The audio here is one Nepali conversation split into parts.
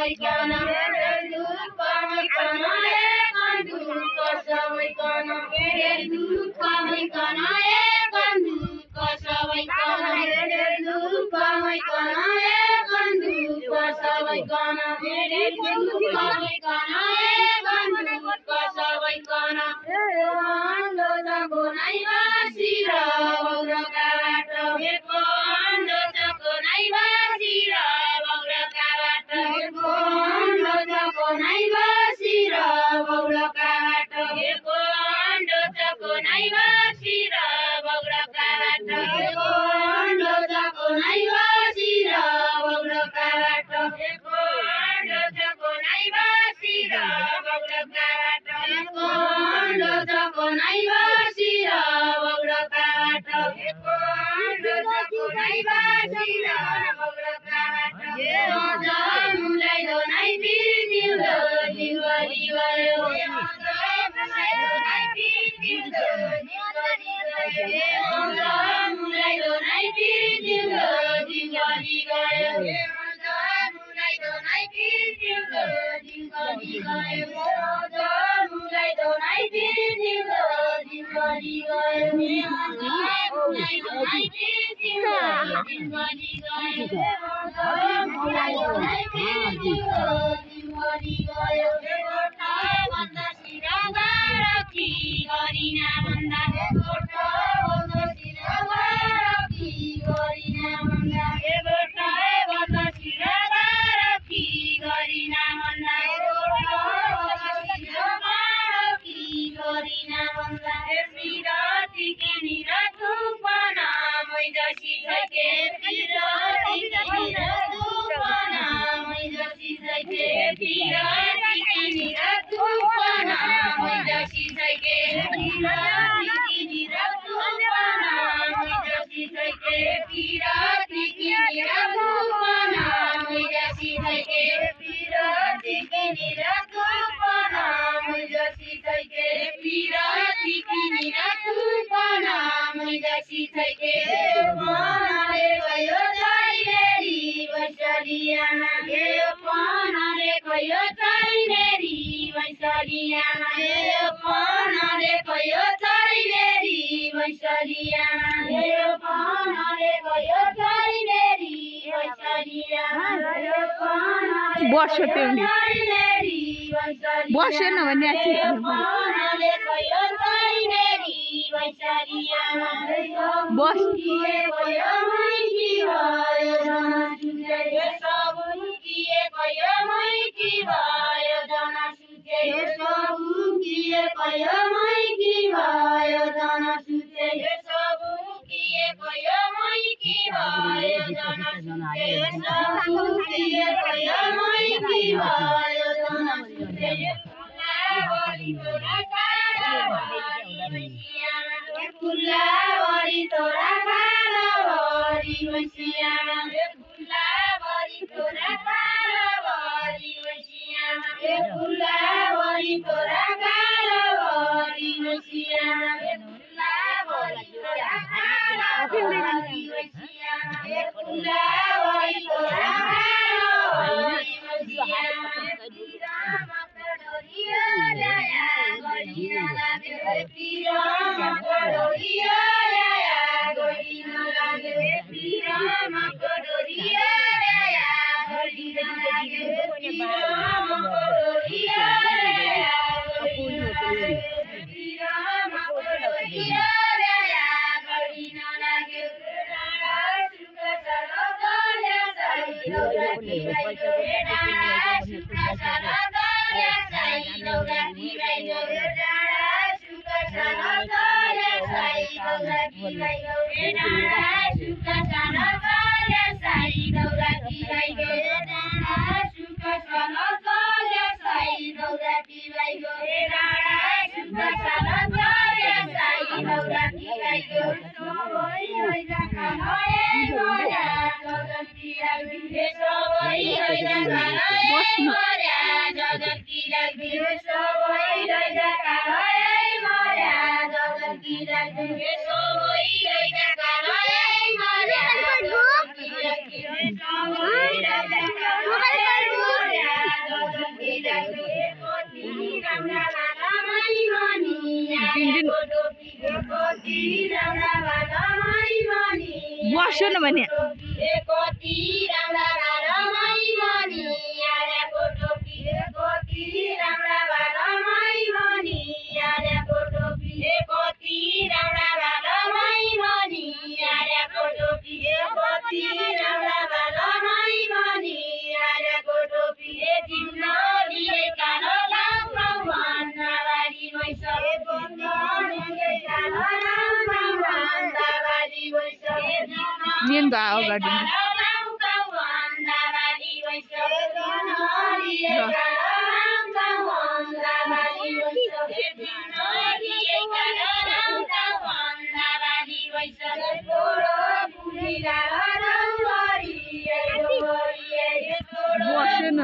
सबैकन दुःख भइकन एक दुःख सबैकन दुःख भइकन एक दुःख सबैकन दुःख भइकन एक दुःख सबैकन दुःख भइकन एक दुःख सबैकन अन्धो जको नै बासिर बौरकाबाट हेको अन्धो जको नै बासिर बौरकाबाट हेको अन्धो जको नै बासिर बौरकाबाट हेको अन्धो जको नै बासिर बौरकाबाट हेको अन्धो जको नै बासिर बौरकाबाट हेको अन्धो जको नै बासिर बौरकाबाट हेको अन्धो जको नै बासिर बौरकाबाट हेको अन्धो जको नै बासिर बौरकाबाट मुलाई दो नै बिर्दिउँदो जिउँगरी गयो मुलाई दो नै बिर्दिउँदो जिउँगरी गयो मुलाई दो नै बिर्दिउँदो जिउँगरी गयो मुलाई दो नै बिर्दिउँदो जिउँगरी गयो मुलाई दो नै बिर्दिउँदो जिउँगरी गयो मुलाई दो नै बिर्दिउँदो जिउँगरी गयो मुलाई दो नै बिर्दिउँदो जिउँगरी गयो भन्दा सिरा बारकी गरिना भन्दा भन्दा सिरा बारकी गरिना भन्दा भन्दा सिरा बारकी गरिना भन्दा सिरा बारकी गरिना भन्दा पिराती के निरातु बना मैदसी छैके पिराती के निरातु बना मैदसी छैके पिराती के निरातु बना मैदसी छैके पिराती के निरातु बना मैदसी छैके पिराती के निरातु बना मैदसी छैके पिराती के निरातु बना मैदसी छैके पिराती के निरातु बना मैदसी छैके पनाले गयो चाहिनेरी वैशालियामा गयो पनाले गयो चाहिनेरी वैशालियामा गयो पनाले गयो चाहिनेरी वैशालियामा गयो पनाले गयो चाहिनेरी वैशालियामा गयो पनाले बस्यो त्यो बस्यो न भने पनाले गयो चाहिनेरी वैशालियामा बस गयो मैकी भयो जना सुझे सबु किए गयो मैकी भयो जना सुझे सबु किए गयो मैकी भयो जना सुझे सबु किए गयो मैकी भयो जना सुझे सबु किए गयो मैकी भयो जना सुझे फुलावरी तोरा कालावरी फुलावरी तोरा कालावरी मैसियामा फुलावरी तोरा कालावरी मैसियामा फुलावरी तोरा कालावरी मैसियामा फुलावरी तोरा कालावरी मैसियामा फुलावरी तोरा कालावरी मैसियामा पिरामा ल्याया गरिन लाग्यो पिरामा ल्याया गरिन लाग्यो पिरामा ल्याया गरिन लाग्यो पिरामा ल्याया गरिन लाग्यो पिरामा ल्याया गरिन लाग्यो डाँडा सुका सारा गल्या साई दौराती भाइको डाँडा सुका सारा गल्या साई दौराती भाइको डाँडा सुका सारा गल्या साई दौराती भाइको डाँडा सुका सारा गल्या साई दौराती भाइको डाँडा सुका सारा गल्या साई दौराती भाइको डाँडा सुका सारा गल्या साई दौराती भाइको सबै हैजा खाए मर्या जगत्की लाग्यो सबै हैजा खाए मर्या जगत्की लाग्यो सबै हैजा खाए मर्या जगत्की लाग्यो सबै हैजा खाए मर्या जगत्की लाग्यो सबै हैजा खाए मर्या बस्यो न भने मेन त अगाडि बस्यो न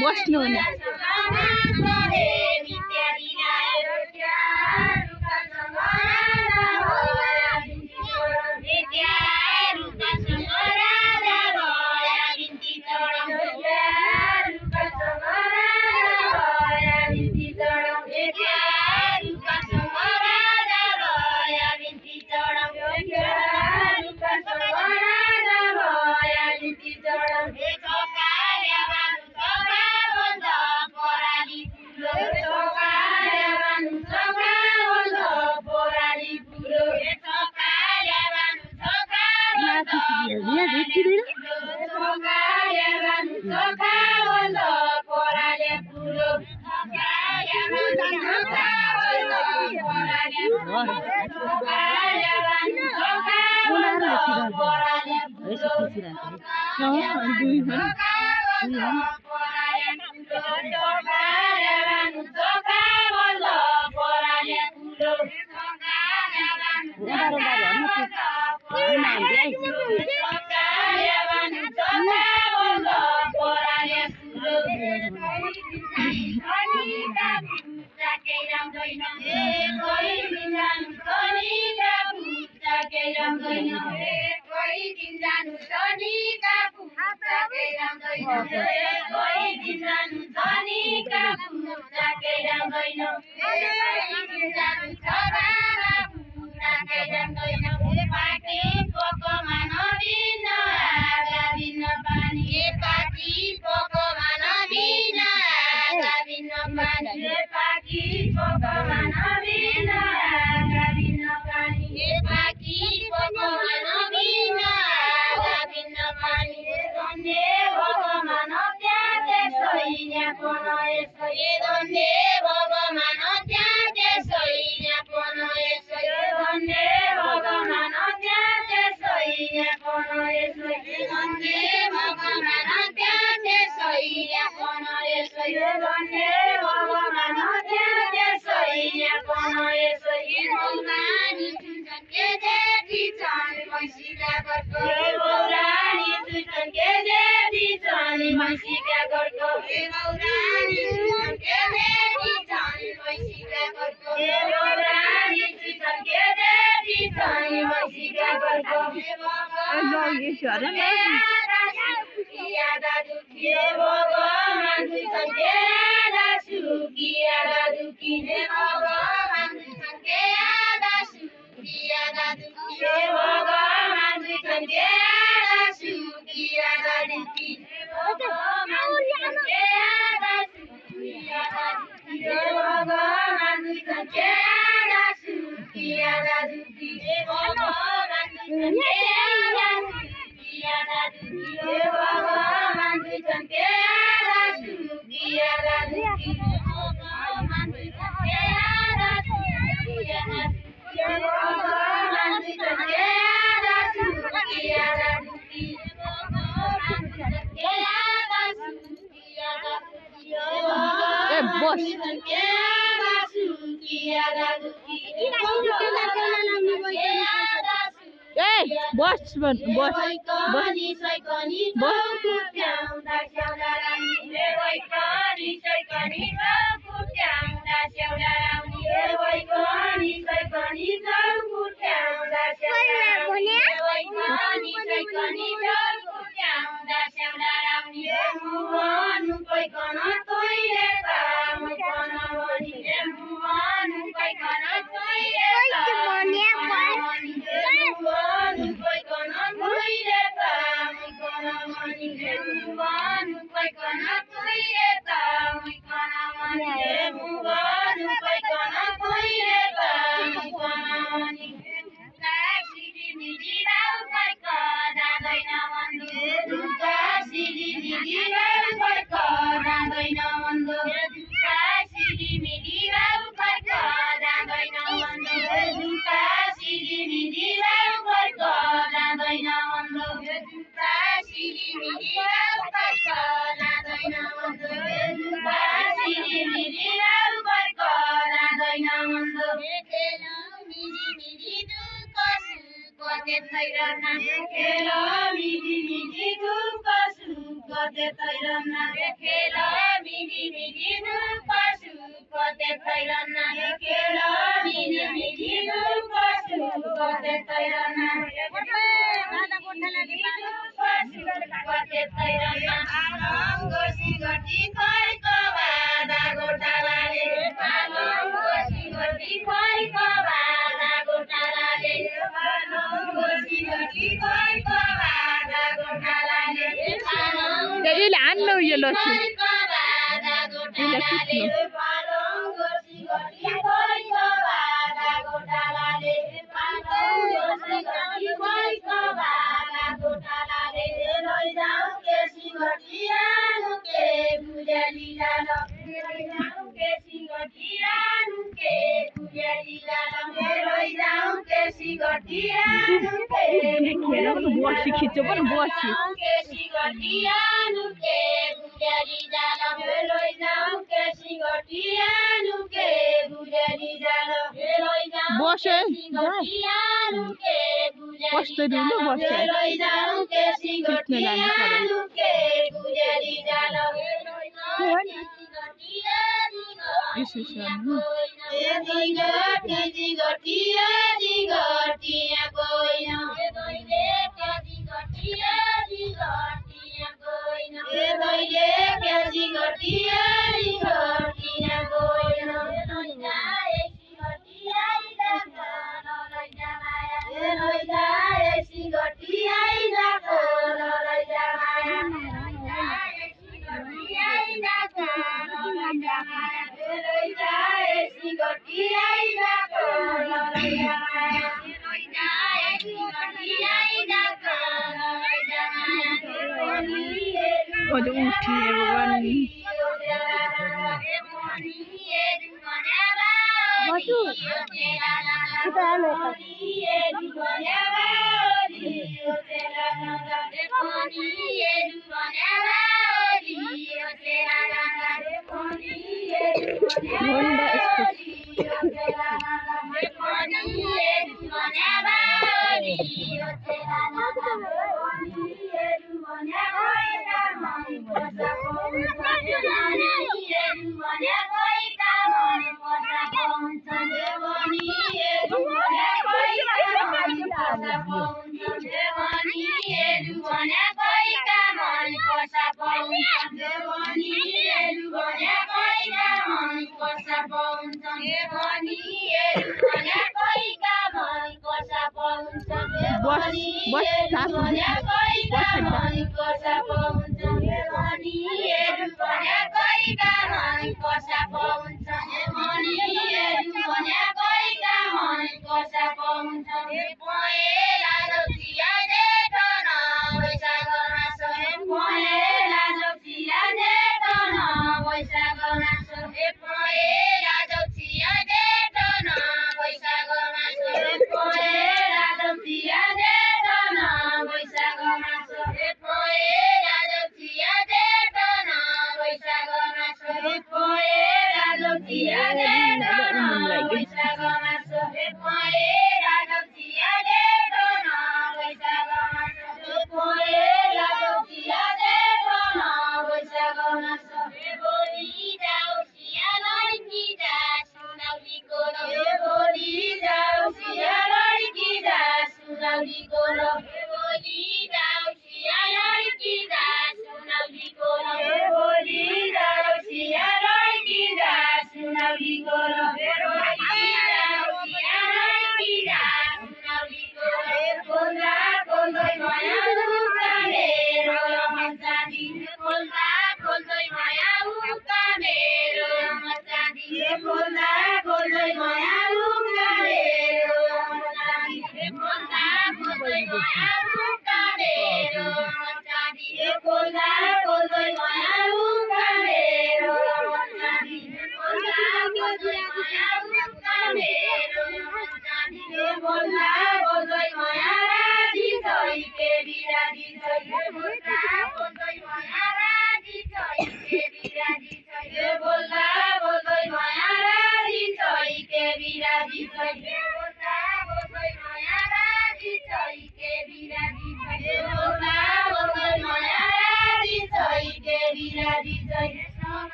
बस्नु न Donde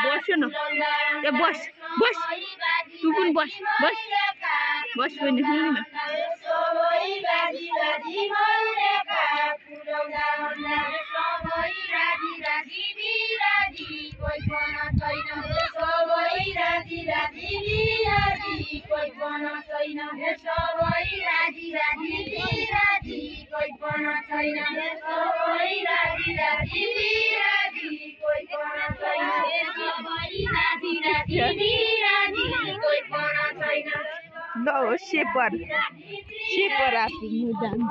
बस्यो न ए बस बस तू पनि बस बस बस पनि सुन न No, shepherd. Shepherd aku mudah.